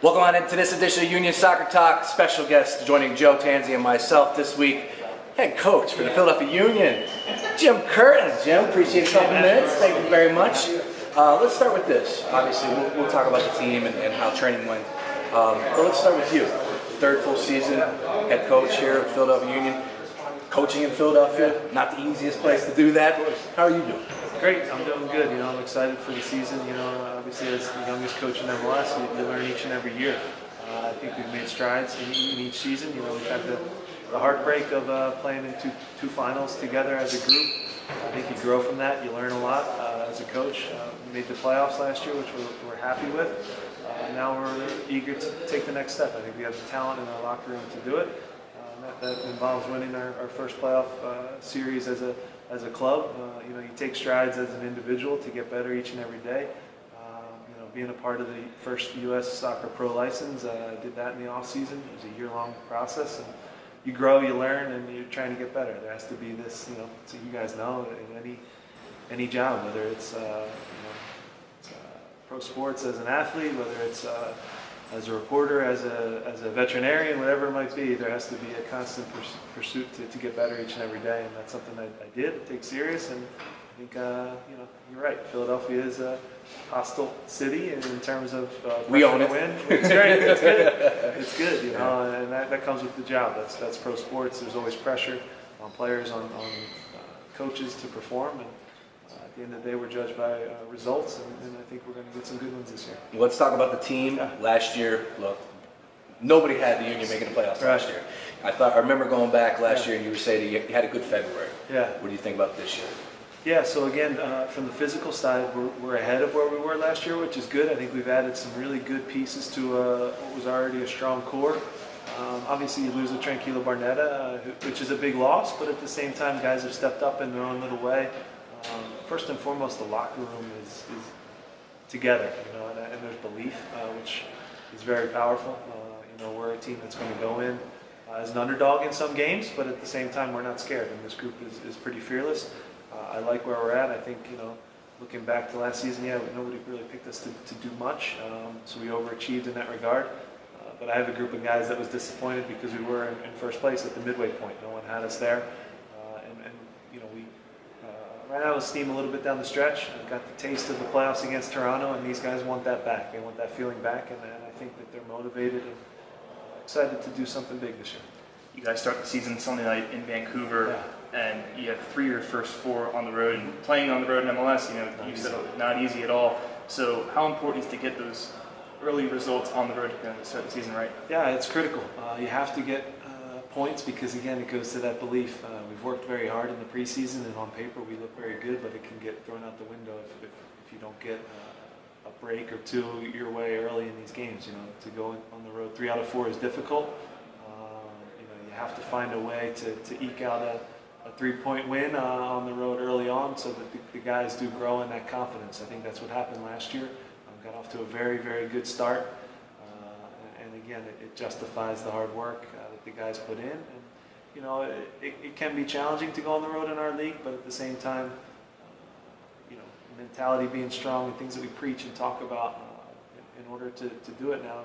Welcome on into this edition of Union Soccer Talk. Special guest joining Joe Tansey and myself this week, head coach for the Philadelphia Union, Jim Curtin. Jim, appreciate a couple minutes. Thank you very much. Let's start with this. Obviously, we'll talk about the team and how training went. But let's start with you. Third full season, head coach here at Philadelphia Union. Coaching in Philadelphia, not the easiest place to do that. How are you doing? Great, I'm doing good. I'm excited for the season. Obviously as the youngest coach in MLS, you learn each and every year. I think we've made strides in each season. We've had the heartbreak of playing in two finals together as a group. I think you grow from that. You learn a lot as a coach. We made the playoffs last year, which we're happy with. Now we're eager to take the next step. I think we have the talent in our locker room to do it. That involves winning our first playoff series as a club. You take strides as an individual to get better each and every day. Being a part of the first U.S. Soccer Pro license, I did that in the off season. It was a year-long process, and you grow, you learn, and you're trying to get better. There has to be this, so you guys know, in any job, whether it's pro sports as an athlete, whether it's as a reporter, as a veterinarian, whatever it might be, there has to be a constant pursuit to get better each and every day, and that's something I did take serious. And I think you're right. Philadelphia is a hostile city in terms of we own it. Win. It's great. It's good. It's good. And that comes with the job. That's pro sports. There's always pressure on players, on coaches to perform, and at the end of the day, we're judged by results, and I think we're going to get some good ones this year. Let's talk about the team. Last year, look, nobody had the Union making the playoffs last year. I remember going back last year, and you were saying you had a good February. Yeah. What do you think about this year? Yeah, so again, from the physical side, we're ahead of where we were last year, which is good. I think we've added some really good pieces to what was already a strong core. Obviously, you lose a Tranquilo Barnetta, which is a big loss, but at the same time, guys have stepped up in their own little way. First and foremost, the locker room is together, and there's belief, which is very powerful. We're a team that's going to go in as an underdog in some games, but at the same time, we're not scared, and this group is pretty fearless. I like where we're at. I think, looking back to last season, nobody really picked us to do much, so we overachieved in that regard. But I have a group of guys that was disappointed because we were in first place at the midway point. No one had us there, and we ran out of steam a little bit down the stretch. I got the taste of the playoffs against Toronto, and these guys want that back. They want that feeling back, and I think that they're motivated and excited to do something big this year. You guys start the season Sunday night in Vancouver, and you have 3 of your first 4 on the road. And playing on the road in MLS, you said not easy at all. So how important is to get those early results on the road to start the season right? Yeah, it's critical. You have to get points because, again, it goes to that belief. We've worked very hard in the preseason, and on paper we look very good, but it can get thrown out the window if you don't get a break or two your way early in these games. To go on the road 3 out of 4 is difficult. You have to find a way to eke out a 3-point win on the road early on so that the guys do grow in that confidence. I think that's what happened last year. Got off to a very, very good start. And again, it justifies the hard work that the guys put in. And, it can be challenging to go on the road in our league, but at the same time, mentality being strong and things that we preach and talk about in order to do it now,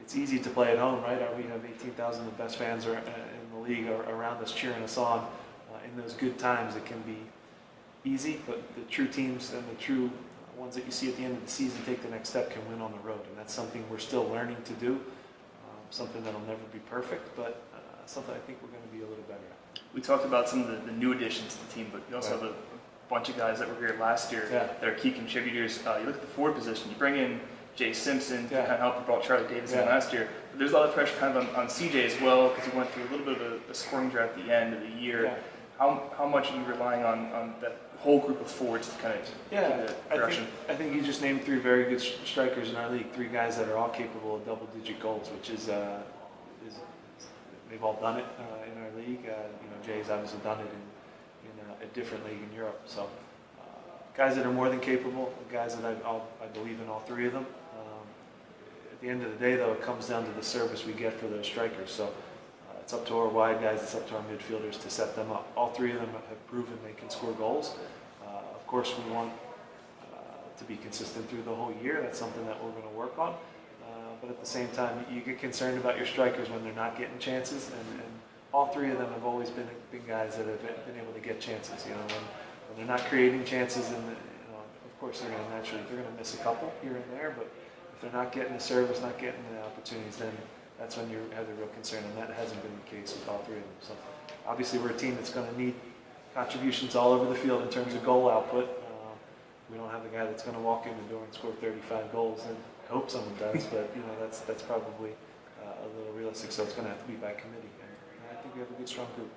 it's easy to play at home, right? We have 18,000 of the best fans in the league around us cheering us on. In those good times, it can be easy, but the true teams and the true ones that you see at the end of the season take the next step can win on the road, and that's something we're still learning to do. Something that'll never be perfect, but something I think we're going to be a little better at. We talked about some of the new additions to the team, but you also have a bunch of guys that were here last year that are key contributors. You look at the forward position, you bring in Jay Simpson to kind of help. You brought Charlie Davis in last year, but there's a lot of pressure kind of on CJ as well because he went through a little bit of a scoring drought at the end of the year. How much are you relying on that whole group of forwards to kind of give the direction? I think you just named 3 very good strikers in our league, 3 guys that are all capable of double-digit goals, which is they've all done it in our league. Jay's obviously done it in a different league in Europe. So guys that are more than capable, guys that I believe in all 3 of them. At the end of the day, though, it comes down to the service we get for those strikers. So it's up to our wide guys, it's up to our midfielders to set them up. All 3 of them have proven they can score goals. Of course, we want to be consistent through the whole year. That's something that we're going to work on. but at the same time, you get concerned about your strikers when they're not getting chances, and all three of them have always been guys that have been able to get chances. You know, when they're not creating chances, and of course they're going to miss a couple here and there, but if they're not getting the service, not getting the opportunities, then that's when you have the real concern, and that hasn't been the case with all three of them. So obviously we're a team that's going to need contributions all over the field in terms of goal output. We don't have a guy that's going to walk in the door and score 35 goals, and I hope someone does, but that's probably a little realistic, so it's going to have to be by committee. And I think we have a good, strong group.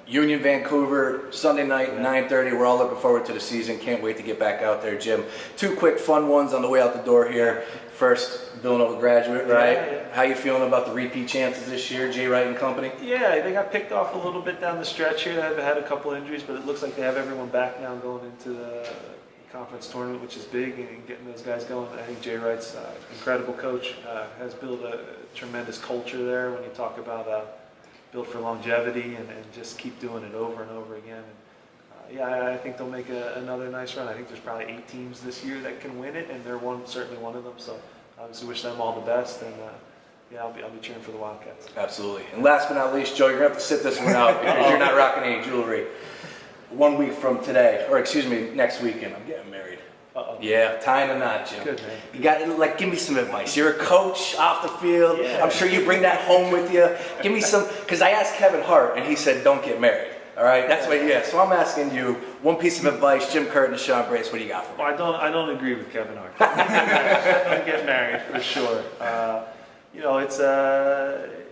Union Vancouver, Sunday night, 9:30. We're all looking forward to the season. Can't wait to get back out there, Jim. Two quick fun ones on the way out the door here. First, Villanova graduate, right? Yeah. How you feeling about the repeat chances this year, Jay Wright and company? Yeah, they got picked off a little bit down the stretch here. They've had a couple injuries, but it looks like they have everyone back now going into the conference tournament, which is big, and getting those guys going. I think Jay Wright's an incredible coach, has built a tremendous culture there when you talk about built for longevity and just keep doing it over and over again. And, I think they'll make another nice run. I think there's probably 8 teams this year that can win it, and they're certainly one of them. So obviously wish them all the best, and I'll be cheering for the Wildcats. Absolutely. And last but not least, Joe, you're going to have to sit this one out because you're not rocking any jewelry. 1 week from today, or excuse me, next weekend, I'm getting married. Uh-oh. Yeah, tying a knot, Jim. Good, man. You got to, give me some advice. You're a coach off the field. Yeah. I'm sure you bring that home with you. Give me some, because I asked Kevin Hart, and he said, don't get married. All right, that's what. Yeah. So I'm asking you one piece of advice, Jim Curtin and Sean Brace. What do you got for me? Well, I don't agree with Kevin Hart. Don't get married for sure.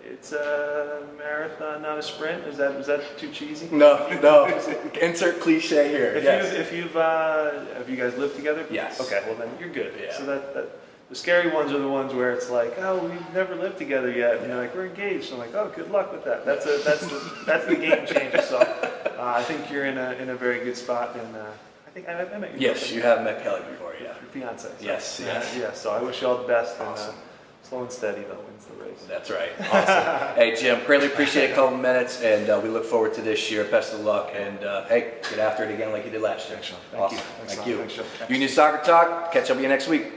It's a marathon, not a sprint. Was that too cheesy? No. Insert cliche here. Have you guys lived together? Yes. Okay, well then you're good. Yeah. So that the scary ones are the ones where it's like, oh, we've never lived together yet, and you're like, we're engaged. I'm like, oh, good luck with that. That's the game changer. So I think you're in a very good spot, and I think I met you. Yes, you have met Kelly before, yeah. Your fiance. So, Yes. Yeah. So I wish you all the best. Awesome. And, slow and steady though wins the race. That's right. Awesome. Hey, Jim, greatly appreciate a couple minutes, and we look forward to this year. Best of luck, and hey, get after it again like you did last year. Thanks, Sean. Awesome. Thank Thank you. you. Thanks, Sean. Union Soccer Talk. Catch up with you next week.